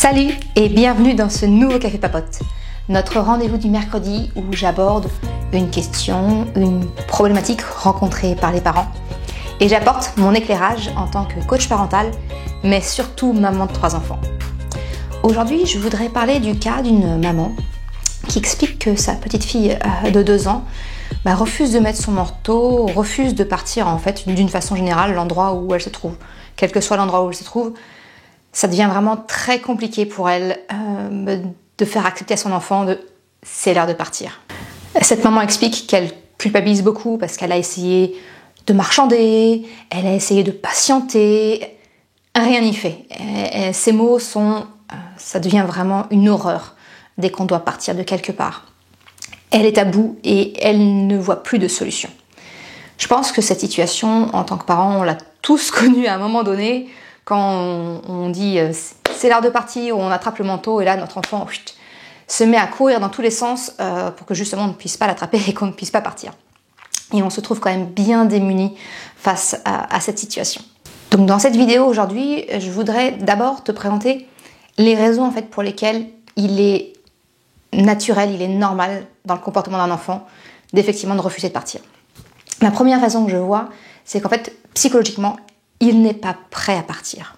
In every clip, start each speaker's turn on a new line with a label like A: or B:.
A: Salut et bienvenue dans ce nouveau Café Papote, notre rendez-vous du mercredi où j'aborde une question, une problématique rencontrée par les parents et j'apporte mon éclairage en tant que coach parental, mais surtout maman de 3 enfants. Aujourd'hui, je voudrais parler du cas d'une maman qui explique que sa petite fille de 2 ans refuse de mettre son manteau, refuse de partir en fait d'une façon générale l'endroit où elle se trouve. Quel que soit l'endroit où elle se trouve, ça devient vraiment très compliqué pour elle de faire accepter à son enfant c'est l'heure de partir. Cette maman explique qu'elle culpabilise beaucoup parce qu'elle a essayé de marchander, elle a essayé de patienter, rien n'y fait. Et ces mots ça devient vraiment une horreur dès qu'on doit partir de quelque part. Elle est à bout et elle ne voit plus de solution. Je pense que cette situation, en tant que parent, on l'a tous connue à un moment donné, quand on dit c'est l'heure de partir, ou on attrape le manteau et là notre enfant se met à courir dans tous les sens pour que justement on ne puisse pas l'attraper et qu'on ne puisse pas partir. Et on se trouve quand même bien démunis face à cette situation. Donc dans cette vidéo aujourd'hui, je voudrais d'abord te présenter les raisons en fait pour lesquelles il est naturel, il est normal dans le comportement d'un enfant d'effectivement de refuser de partir. La première raison que je vois, c'est qu'en fait psychologiquement, il n'est pas prêt à partir.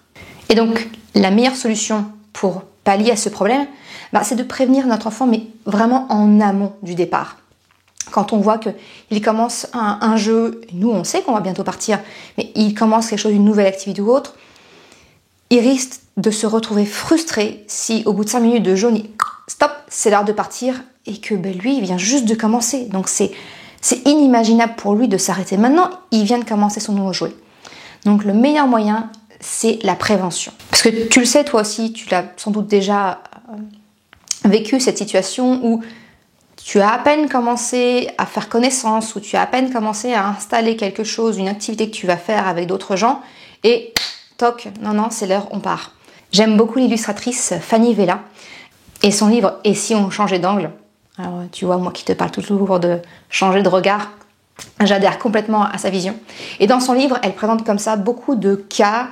A: Et donc, la meilleure solution pour pallier à ce problème, c'est de prévenir notre enfant, mais vraiment en amont du départ. Quand on voit qu'il commence un jeu, nous on sait qu'on va bientôt partir, mais il commence quelque chose, une nouvelle activité ou autre, il risque de se retrouver frustré si au bout de 5 minutes de jeu, on dit « stop, c'est l'heure de partir » et que lui, il vient juste de commencer. Donc c'est inimaginable pour lui de s'arrêter maintenant, il vient de commencer son nouveau jouet. Donc le meilleur moyen, c'est la prévention. Parce que tu le sais toi aussi, tu l'as sans doute déjà vécu cette situation où tu as à peine commencé à faire connaissance, où tu as à peine commencé à installer quelque chose, une activité que tu vas faire avec d'autres gens, et toc, non, c'est l'heure, on part. J'aime beaucoup l'illustratrice Fanny Vella, et son livre « Et si on changeait d'angle ?» Alors tu vois, moi qui te parle toujours de changer de regard, j'adhère complètement à sa vision. Et dans son livre, elle présente comme ça beaucoup de cas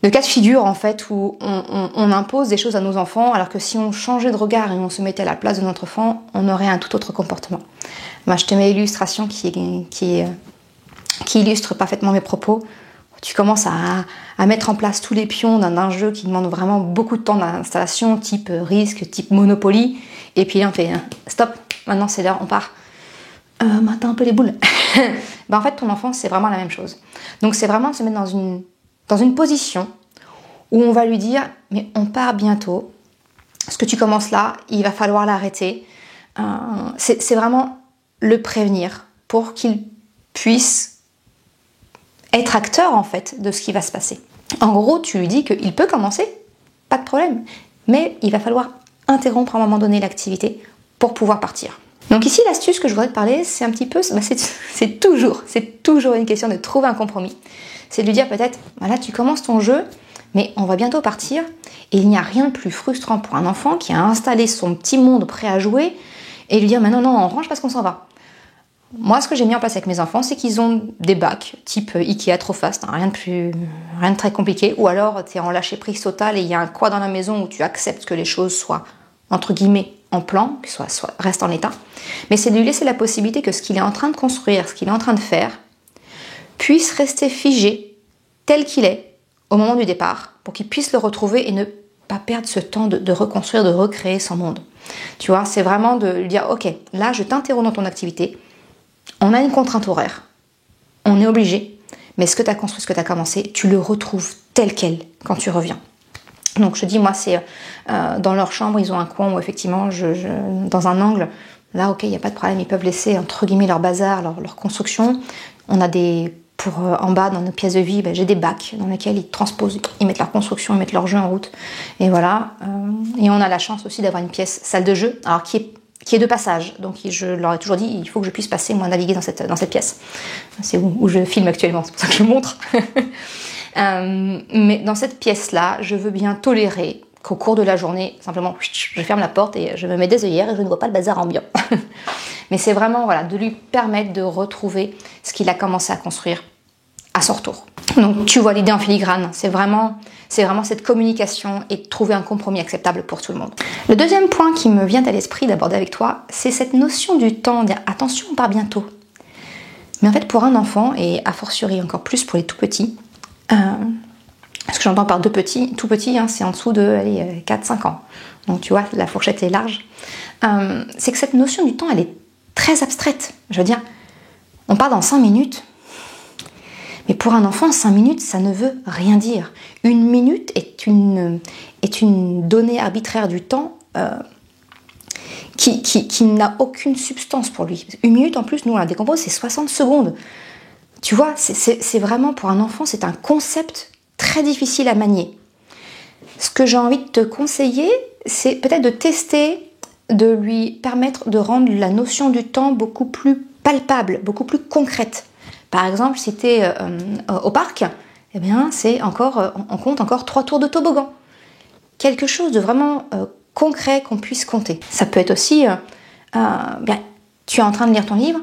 A: de figure en fait où on impose des choses à nos enfants alors que si on changeait de regard et on se mettait à la place de notre enfant, on aurait un tout autre comportement. Moi, je te mets l'illustration qui illustre parfaitement mes propos. Tu commences à mettre en place tous les pions d'un jeu qui demande vraiment beaucoup de temps d'installation, type risque, type Monopoly, et puis là on fait stop, maintenant c'est l'heure, on part. Maintenant un peu les boules. En fait ton enfant c'est vraiment la même chose. Donc c'est vraiment de se mettre dans une position où on va lui dire mais on part bientôt, ce que tu commences là, il va falloir l'arrêter. C'est vraiment le prévenir pour qu'il puisse être acteur en fait de ce qui va se passer. En gros tu lui dis qu'il peut commencer, pas de problème, mais il va falloir interrompre à un moment donné l'activité pour pouvoir partir. Donc ici, l'astuce que je voudrais te parler, c'est un petit peu, c'est toujours une question de trouver un compromis. C'est de lui dire peut-être, voilà, tu commences ton jeu, mais on va bientôt partir, et il n'y a rien de plus frustrant pour un enfant qui a installé son petit monde prêt à jouer, et lui dire, mais non, on range parce qu'on s'en va. Moi, ce que j'ai mis en place avec mes enfants, c'est qu'ils ont des bacs, type Ikea trop fast, rien de très compliqué, ou alors tu es en lâcher prise totale et il y a un coin dans la maison où tu acceptes que les choses soient, entre guillemets, en plan, que reste en état, mais c'est de lui laisser la possibilité que ce qu'il est en train de construire, ce qu'il est en train de faire, puisse rester figé tel qu'il est au moment du départ, pour qu'il puisse le retrouver et ne pas perdre ce temps de reconstruire, de recréer son monde. Tu vois, c'est vraiment de lui dire, ok, là je t'interromps dans ton activité, on a une contrainte horaire, on est obligé, mais ce que tu as construit, ce que tu as commencé, tu le retrouves tel quel quand tu reviens. Donc je dis, moi c'est dans leur chambre, ils ont un coin où effectivement, dans un angle, là ok, il n'y a pas de problème, ils peuvent laisser entre guillemets leur bazar, leur construction. On a en bas dans nos pièces de vie, j'ai des bacs dans lesquels ils transposent, ils mettent leur construction, ils mettent leur jeu en route. Et voilà. Et on a la chance aussi d'avoir une pièce salle de jeu, alors qui est de passage. Donc je leur ai toujours dit, il faut que je puisse passer, moi, naviguer dans cette pièce. C'est où je filme actuellement, c'est pour ça que je montre. Mais dans cette pièce-là, je veux bien tolérer qu'au cours de la journée, simplement, je ferme la porte et je me mets des œillères et je ne vois pas le bazar ambiant. Mais c'est vraiment de lui permettre de retrouver ce qu'il a commencé à construire à son retour. Donc tu vois l'idée en filigrane, c'est vraiment cette communication et trouver un compromis acceptable pour tout le monde. Le deuxième point qui me vient à l'esprit d'aborder avec toi, c'est cette notion du temps, dire attention, on part bientôt. Mais en fait pour un enfant, et a fortiori encore plus pour les tout petits, ce que j'entends par tout petit, c'est en dessous de 4-5 ans. Donc tu vois, la fourchette est large. C'est que cette notion du temps, elle est très abstraite. Je veux dire, on part dans 5 minutes. Mais pour un enfant, 5 minutes, ça ne veut rien dire. Une minute est une donnée arbitraire du temps qui n'a aucune substance pour lui. Une minute, en plus, nous, on la décompose, c'est 60 secondes. Tu vois, c'est vraiment, pour un enfant, c'est un concept très difficile à manier. Ce que j'ai envie de te conseiller, c'est peut-être de tester, de lui permettre de rendre la notion du temps beaucoup plus palpable, beaucoup plus concrète. Par exemple, si tu es au parc, eh bien, on compte encore 3 tours de toboggan. Quelque chose de vraiment concret qu'on puisse compter. Ça peut être aussi, tu es en train de lire ton livre,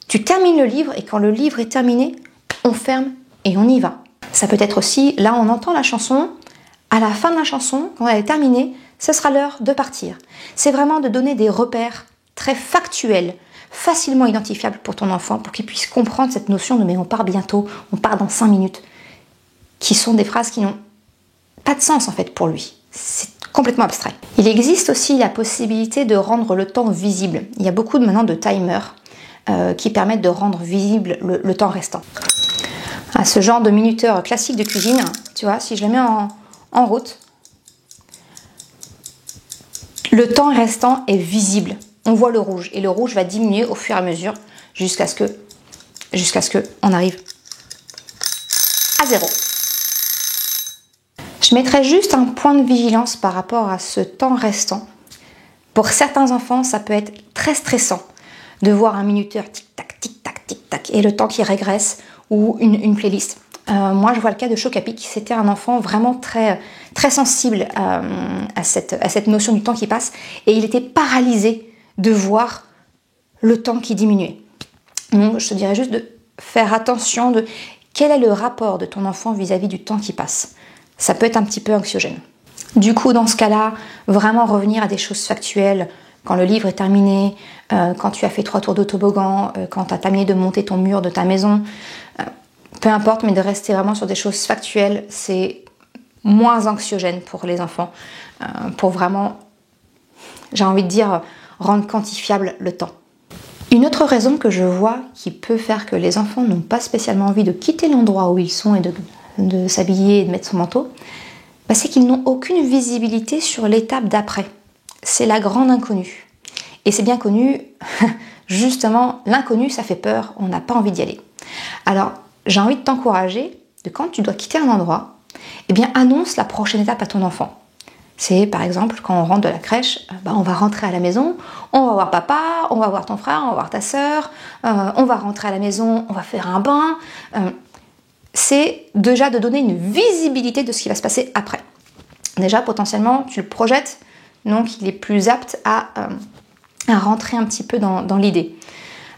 A: tu termines le livre et quand le livre est terminé, on ferme et on y va. Ça peut être aussi, là on entend la chanson, à la fin de la chanson, quand elle est terminée, ce sera l'heure de partir. C'est vraiment de donner des repères très factuels, facilement identifiables pour ton enfant, pour qu'il puisse comprendre cette notion de mais on part bientôt, on part dans 5 minutes, qui sont des phrases qui n'ont pas de sens en fait pour lui. C'est complètement abstrait. Il existe aussi la possibilité de rendre le temps visible. Il y a beaucoup maintenant de timers qui permettent de rendre visible le temps restant. Ce genre de minuteur classique de cuisine, tu vois, si je le mets en route, le temps restant est visible. On voit le rouge et le rouge va diminuer au fur et à mesure jusqu'à ce que on arrive à 0. Je mettrai juste un point de vigilance par rapport à ce temps restant. Pour certains enfants, ça peut être très stressant de voir un minuteur tic-tac, tic-tac, tic-tac et le temps qui régresse ou une playlist. Moi, je vois le cas de Chocapic. C'était un enfant vraiment très, très sensible à cette notion du temps qui passe et il était paralysé de voir le temps qui diminuait. Donc, je te dirais juste de faire attention de quel est le rapport de ton enfant vis-à-vis du temps qui passe. Ça peut être un petit peu anxiogène. Du coup, dans ce cas-là, vraiment revenir à des choses factuelles. Quand le livre est terminé, quand tu as fait 3 tours de toboggan, quand tu as terminé de monter ton mur de ta maison, peu importe, mais de rester vraiment sur des choses factuelles, c'est moins anxiogène pour les enfants, pour vraiment, j'ai envie de dire, rendre quantifiable le temps. Une autre raison que je vois qui peut faire que les enfants n'ont pas spécialement envie de quitter l'endroit où ils sont et de s'habiller et de mettre son manteau, c'est qu'ils n'ont aucune visibilité sur l'étape d'après. C'est la grande inconnue. Et c'est bien connu, justement, l'inconnu, ça fait peur, on n'a pas envie d'y aller. Alors, j'ai envie de t'encourager, de quand tu dois quitter un endroit, eh bien, annonce la prochaine étape à ton enfant. C'est, par exemple, quand on rentre de la crèche, on va rentrer à la maison, on va voir papa, on va voir ton frère, on va voir ta sœur, on va rentrer à la maison, on va faire un bain. C'est déjà de donner une visibilité de ce qui va se passer après. Déjà, potentiellement, tu le projettes, donc il est plus apte à rentrer un petit peu dans l'idée.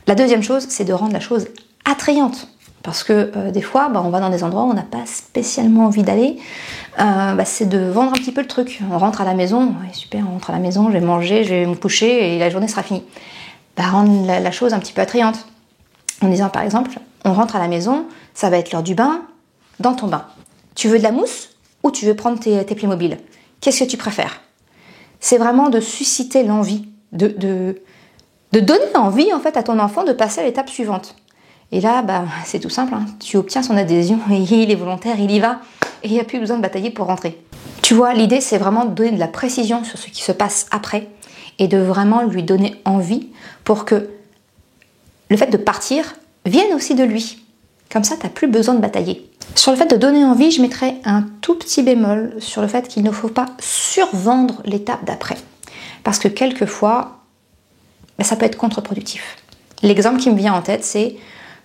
A: La deuxième chose, c'est de rendre la chose attrayante. Parce que des fois, on va dans des endroits où on n'a pas spécialement envie d'aller. C'est de vendre un petit peu le truc. On rentre à la maison, ouais, super, on rentre à la maison, je vais manger, je vais me coucher et la journée sera finie. Rendre la chose un petit peu attrayante. En disant par exemple, on rentre à la maison, ça va être l'heure du bain, dans ton bain. Tu veux de la mousse ou tu veux prendre tes Playmobil? Qu'est-ce que tu préfères? C'est vraiment de susciter l'envie, de donner envie en fait à ton enfant de passer à l'étape suivante. Et là, c'est tout simple, hein. Tu obtiens son adhésion et il est volontaire, il y va et il n'y a plus besoin de batailler pour rentrer. Tu vois, l'idée c'est vraiment de donner de la précision sur ce qui se passe après et de vraiment lui donner envie pour que le fait de partir vienne aussi de lui. Comme ça, tu n'as plus besoin de batailler. Sur le fait de donner envie, je mettrais un tout petit bémol sur le fait qu'il ne faut pas survendre l'étape d'après. Parce que quelquefois, ça peut être contre-productif. L'exemple qui me vient en tête, c'est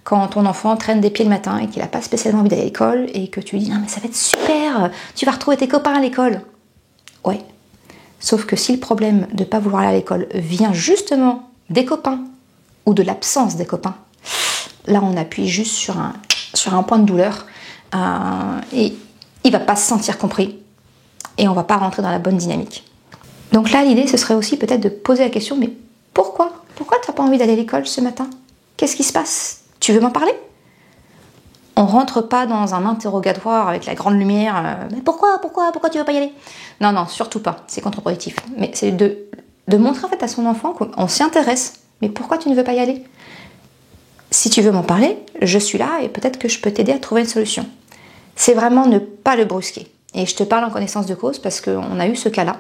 A: quand ton enfant traîne des pieds le matin et qu'il n'a pas spécialement envie d'aller à l'école et que tu lui dis « Non mais ça va être super, tu vas retrouver tes copains à l'école ». Ouais, sauf que si le problème de ne pas vouloir aller à l'école vient justement des copains ou de l'absence des copains, là on appuie juste sur un point de douleur et il va pas se sentir compris et on va pas rentrer dans la bonne dynamique. Donc là, l'idée, ce serait aussi peut-être de poser la question, mais pourquoi tu n'as pas envie d'aller à l'école ce matin? Qu'est-ce qui se passe? Tu veux m'en parler? On rentre pas dans un interrogatoire avec la grande lumière. Mais pourquoi tu veux pas y aller? Non, surtout pas. C'est contre-productif. Mais c'est de montrer en fait à son enfant qu'on s'y intéresse. Mais pourquoi tu ne veux pas y aller? Si tu veux m'en parler, je suis là et peut-être que je peux t'aider à trouver une solution. C'est vraiment ne pas le brusquer. Et je te parle en connaissance de cause parce qu'on a eu ce cas-là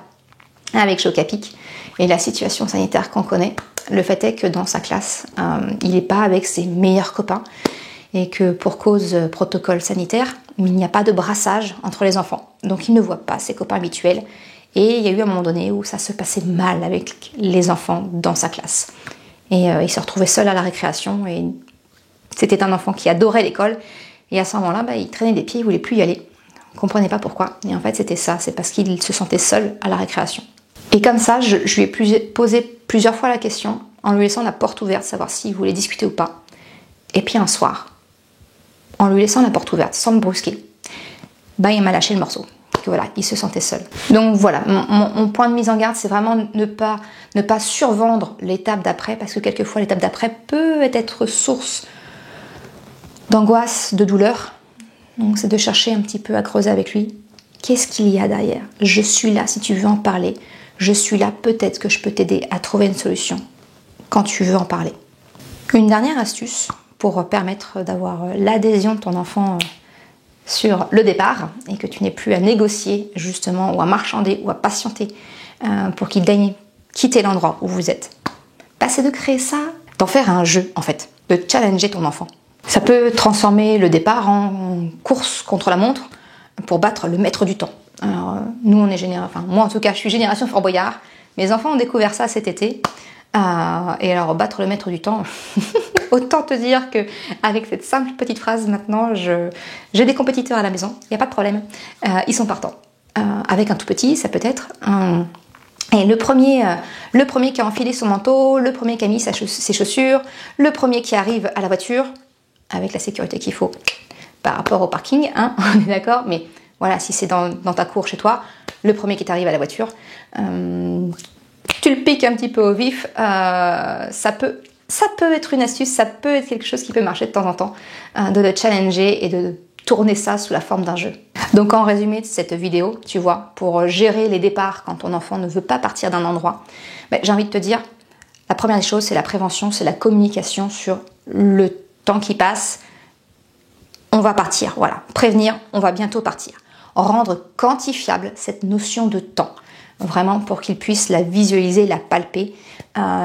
A: avec Chocapic et la situation sanitaire qu'on connaît. Le fait est que dans sa classe, il n'est pas avec ses meilleurs copains et que pour cause protocole sanitaire, il n'y a pas de brassage entre les enfants. Donc il ne voit pas ses copains habituels et il y a eu un moment donné où ça se passait mal avec les enfants dans sa classe. Et il se retrouvait seul à la récréation et c'était un enfant qui adorait l'école et à ce moment-là, il traînait des pieds, il ne voulait plus y aller. On ne comprenait pas pourquoi. Et en fait, c'était ça, c'est parce qu'il se sentait seul à la récréation. Et comme ça, je lui ai posé plusieurs fois la question en lui laissant la porte ouverte, savoir s'il voulait discuter ou pas. Et puis un soir, en lui laissant la porte ouverte, sans me brusquer, il m'a lâché le morceau. Que voilà, il se sentait seul. Donc voilà, mon point de mise en garde, c'est vraiment ne pas survendre l'étape d'après, parce que quelquefois l'étape d'après peut être source d'angoisse, de douleur. Donc c'est de chercher un petit peu à creuser avec lui. Qu'est-ce qu'il y a derrière? Je suis là si tu veux en parler. Je suis là, peut-être que je peux t'aider à trouver une solution quand tu veux en parler. Une dernière astuce pour permettre d'avoir l'adhésion de ton enfant sur le départ et que tu n'aies plus à négocier justement ou à marchander ou à patienter pour qu'il daigne quitter l'endroit où vous êtes. C'est de créer ça, d'en faire un jeu en fait, de challenger ton enfant. Ça peut transformer le départ en course contre la montre pour battre le maître du temps. Alors, nous, on est moi en tout cas, je suis génération Fort Boyard. Mes enfants ont découvert ça cet été. Et alors, battre le maître du temps, autant te dire que avec cette simple petite phrase, maintenant, j'ai des compétiteurs à la maison, il n'y a pas de problème. Ils sont partants. Avec un tout petit, ça peut être et le premier qui a enfilé son manteau, le premier qui a mis ses chaussures, le premier qui arrive à la voiture, avec la sécurité qu'il faut par rapport au parking, hein, on est d'accord, mais voilà, si c'est dans ta cour chez toi, le premier qui t'arrive à la voiture, tu le piques un petit peu au vif, ça peut être une astuce, ça peut être quelque chose qui peut marcher de temps en temps, de le challenger et de tourner ça sous la forme d'un jeu. Donc en résumé de cette vidéo, tu vois, pour gérer les départs quand ton enfant ne veut pas partir d'un endroit, j'ai envie de te dire, la première des choses, c'est la prévention, c'est la communication sur le temps qui passe. On va partir, voilà. Prévenir, on va bientôt partir. Rendre quantifiable cette notion de temps, vraiment pour qu'il puisse la visualiser, la palper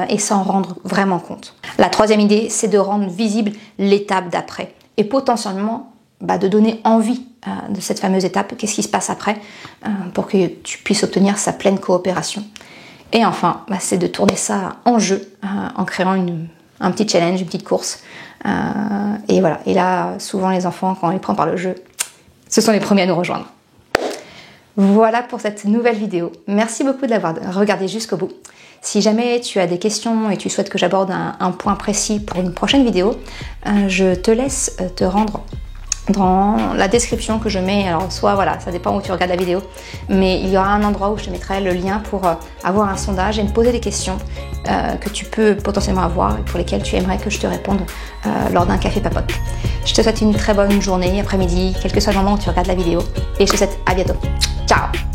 A: et s'en rendre vraiment compte. La troisième idée, c'est de rendre visible l'étape d'après et potentiellement de donner envie de cette fameuse étape, qu'est-ce qui se passe après, pour que tu puisses obtenir sa pleine coopération. Et enfin, c'est de tourner ça en jeu, en créant un petit challenge, une petite course. Et voilà. Et là, souvent les enfants, quand on les prend par le jeu, ce sont les premiers à nous rejoindre. Voilà pour cette nouvelle vidéo. Merci beaucoup de l'avoir regardée jusqu'au bout. Si jamais tu as des questions et tu souhaites que j'aborde un point précis pour une prochaine vidéo, je te laisse te rendre dans la description que je mets, alors soit voilà, ça dépend où tu regardes la vidéo, mais il y aura un endroit où je te mettrai le lien pour avoir un sondage et me poser des questions que tu peux potentiellement avoir et pour lesquelles tu aimerais que je te réponde lors d'un café papote. Je te souhaite une très bonne journée, après-midi, quel que soit le moment où tu regardes la vidéo, et je te souhaite à bientôt. Ciao!